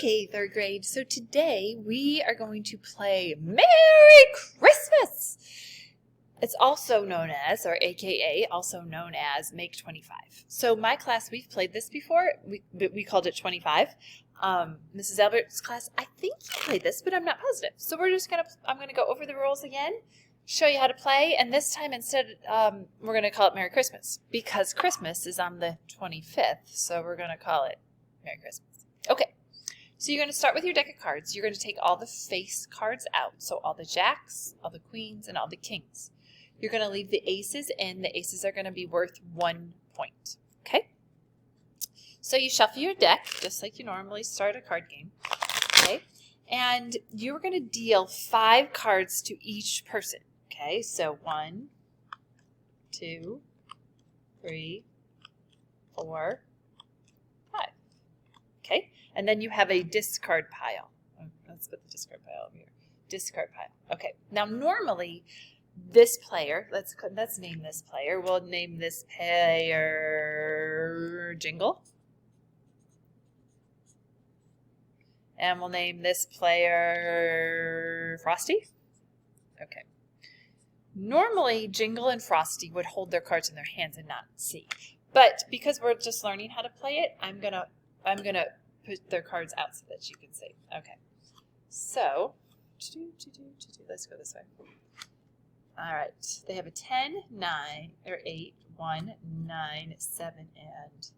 Okay, third grade. So today we are going to play Merry Christmas. It's also known as, or AKA, also known as Make 25. So my class, we've played this before. We called it 25. Mrs. Albert's class, I think you played this, but I'm not positive. So I'm gonna go over the rules again, show you how to play, and this time instead, we're gonna call it Merry Christmas because Christmas is on the 25th. So we're gonna call it Merry Christmas. Okay. So you're going to start with your deck of cards. You're going to take all the face cards out. So all the jacks, all the queens, and all the kings. You're going to leave the aces in. The aces are going to be worth 1 point. Okay? So you shuffle your deck, just like you normally start a card game. Okay? And you're going to deal 5 cards to each person. Okay? So 1, 2, 3, 4, 5. Okay? And then you have a discard pile. Let's put the discard pile over here. Discard pile. Okay. Now, normally, this player, let's name this player. We'll name this player Jingle. And we'll name this player Frosty. Okay. Normally, Jingle and Frosty would hold their cards in their hands and not see. But because we're just learning how to play it, I'm gonna put their cards out so that you can see. Okay. So, let's go this way. All right. They have a 10, 9, or 8, 1, 9, 7, and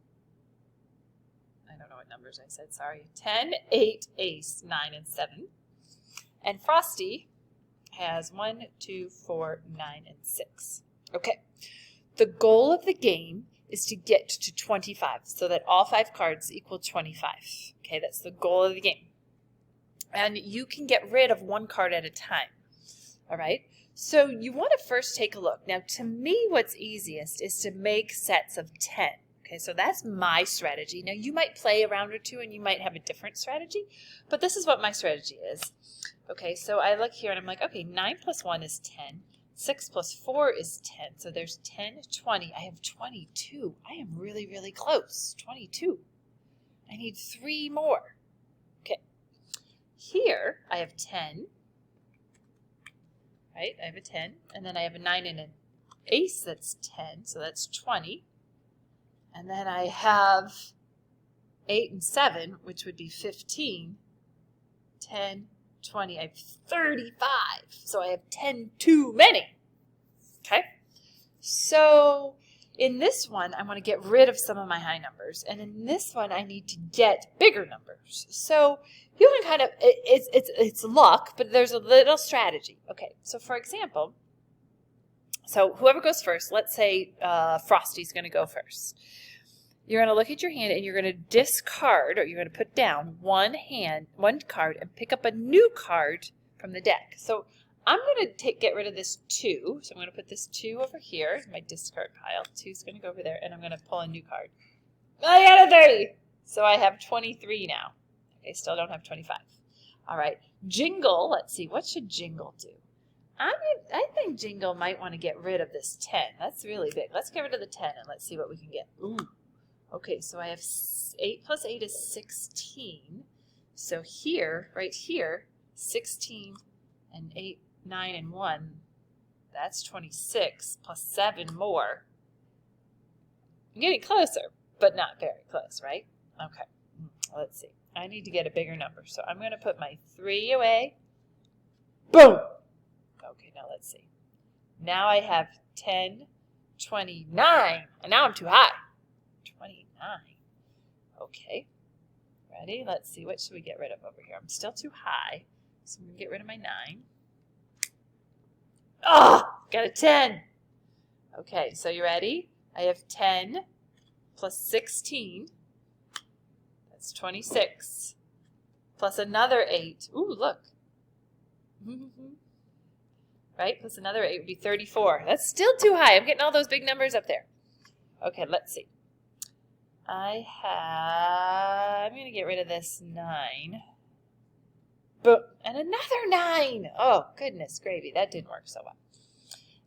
I don't know what numbers I said, sorry. 10, 8, ace, 9, and 7. And Frosty has 1, 2, 4, 9, and 6. Okay. The goal of the game is to get to 25 so that all 5 cards equal 25. Okay, that's the goal of the game. And you can get rid of 1 card at a time. All right, so you want to first take a look. Now, to me, what's easiest is to make sets of 10. Okay, so that's my strategy. Now, you might play a round or two and you might have a different strategy, but this is what my strategy is. Okay, so I look here and I'm like, okay, 9 plus 1 is 10. 6 plus 4 is 10. So there's 10, 20. I have 22. I am really, really close. 22. I need 3 more. Okay. Here, I have 10. Right? I have a 10. And then I have a 9 and an ace. That's 10. So that's 20. And then I have 8 and 7, which would be 15. 10, 20, I have 35, so I have 10 too many. Okay, so in this one, I want to get rid of some of my high numbers, and in this one, I need to get bigger numbers. So you can kind of, it's luck, but there's a little strategy. Okay, so for example, so whoever goes first, let's say Frosty's going to go first. You're going to look at your hand and you're going to discard, or you're going to put down one card and pick up a new card from the deck. So I'm going to get rid of this 2. So I'm going to put this 2 over here, my discard pile. 2 is going to go over there, and I'm going to pull a new card. I got a 30! So I have 23 now. Okay, still don't have 25. All right, Jingle, let's see, what should Jingle do? I think Jingle might want to get rid of this 10. That's really big. Let's get rid of the 10 and let's see what we can get. Ooh. Okay, so I have 8 plus 8 is 16. So here, right here, 16 and 8, 9, and 1, that's 26 plus 7 more. I'm getting closer, but not very close, right? Okay, let's see. I need to get a bigger number, so I'm going to put my 3 away. Boom! Okay, now let's see. Now I have 10, 29, and now I'm too high. 29. Okay. Ready? Let's see. What should we get rid of over here? I'm still too high, so I'm going to get rid of my 9. Oh, got a 10. Okay, so you ready? I have 10 plus 16. That's 26. Plus another 8. Ooh, look. Right? Plus another 8 would be 34. That's still too high. I'm getting all those big numbers up there. Okay, let's see. I'm going to get rid of this 9. Boom. And another 9. Oh, goodness gravy. That didn't work so well.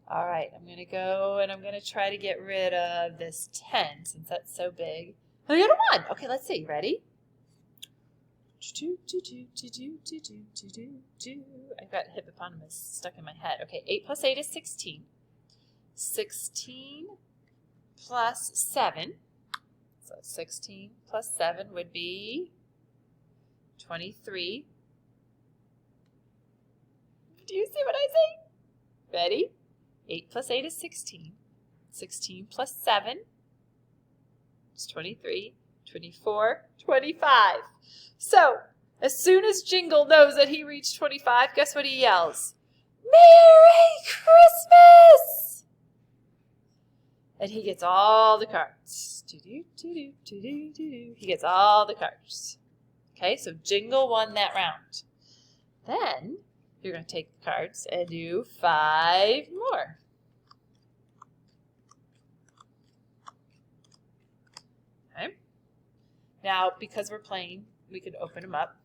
All right, I'm going to go and I'm going to try to get rid of this 10 since that's so big. I got a 1. Okay, let's see. Ready? I've got hippopotamus stuck in my head. Okay, 8 plus 8 is 16. 16 plus 7. So 16 plus 7 would be 23. Do you see what I say? Ready? 8 plus 8 is 16. 16 plus 7 is 23. 24, 25. So, as soon as Jingle knows that he reached 25, guess what he yells? Merry Christmas! And he gets all the cards. He gets all the cards. Okay, so Jingle won that round. Then, you're going to take the cards and do 5 more. Okay. Now, because we're playing, we can open them up.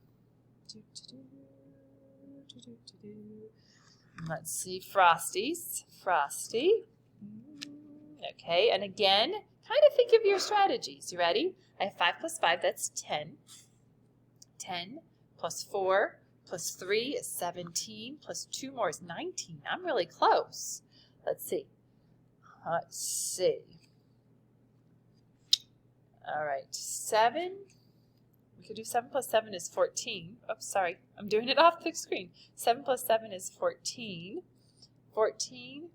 Let's see, Frosties. Frosty. Okay, and again, kind of think of your strategies. You ready? I have 5 plus 5, that's 10. 10 plus 4 plus 3 is 17, plus 2 more is 19. I'm really close. Let's see. Let's see. All right, 7. We could do 7 plus 7 is 14. Oops, sorry. I'm doing it off the screen. 7 plus 7 is 14. 14.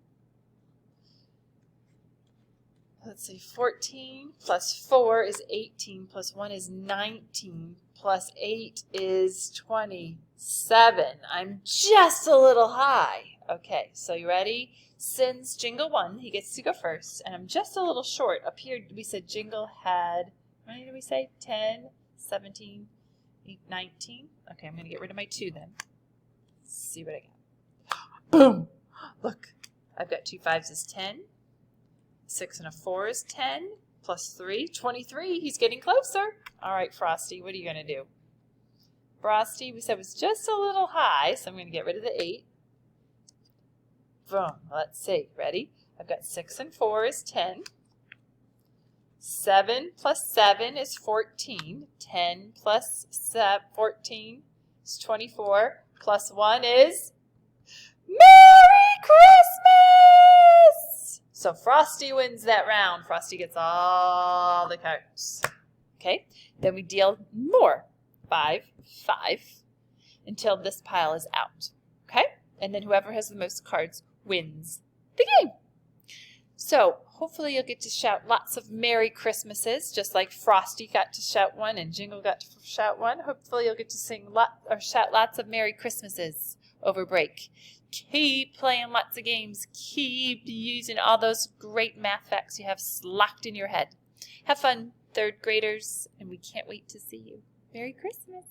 Let's see. 14 plus 4 is 18. Plus 1 is 19. Plus 8 is 27. I'm just a little high. Okay, so you ready? Since Jingle won, he gets to go first, and I'm just a little short. Up here, we said Jingle had, how many did we say? 10, 17, 8, 19. Okay, I'm going to get rid of my 2 then. Let's see what I got. Boom! Look, I've got 2 5s is 10. 6 and a 4 is 10. Plus 3, 23. He's getting closer. All right, Frosty, what are you going to do? Frosty, we said was just a little high, so I'm going to get rid of the 8. Boom. Let's see. Ready? I've got 6 and 4 is 10. 7 plus 7 is 14. 10 plus 14 is 24. Plus 1 is Merry Christmas! So Frosty wins that round. Frosty gets all the cards. Okay? Then we deal more. 5, 5, until this pile is out. Okay? And then whoever has the most cards wins the game. So hopefully you'll get to shout lots of Merry Christmases, just like Frosty got to shout one and Jingle got to shout one. Hopefully you'll get to shout lots of Merry Christmases over break. Keep playing lots of games. Keep using all those great math facts you have locked in your head. Have fun, third graders, and we can't wait to see you. Merry Christmas.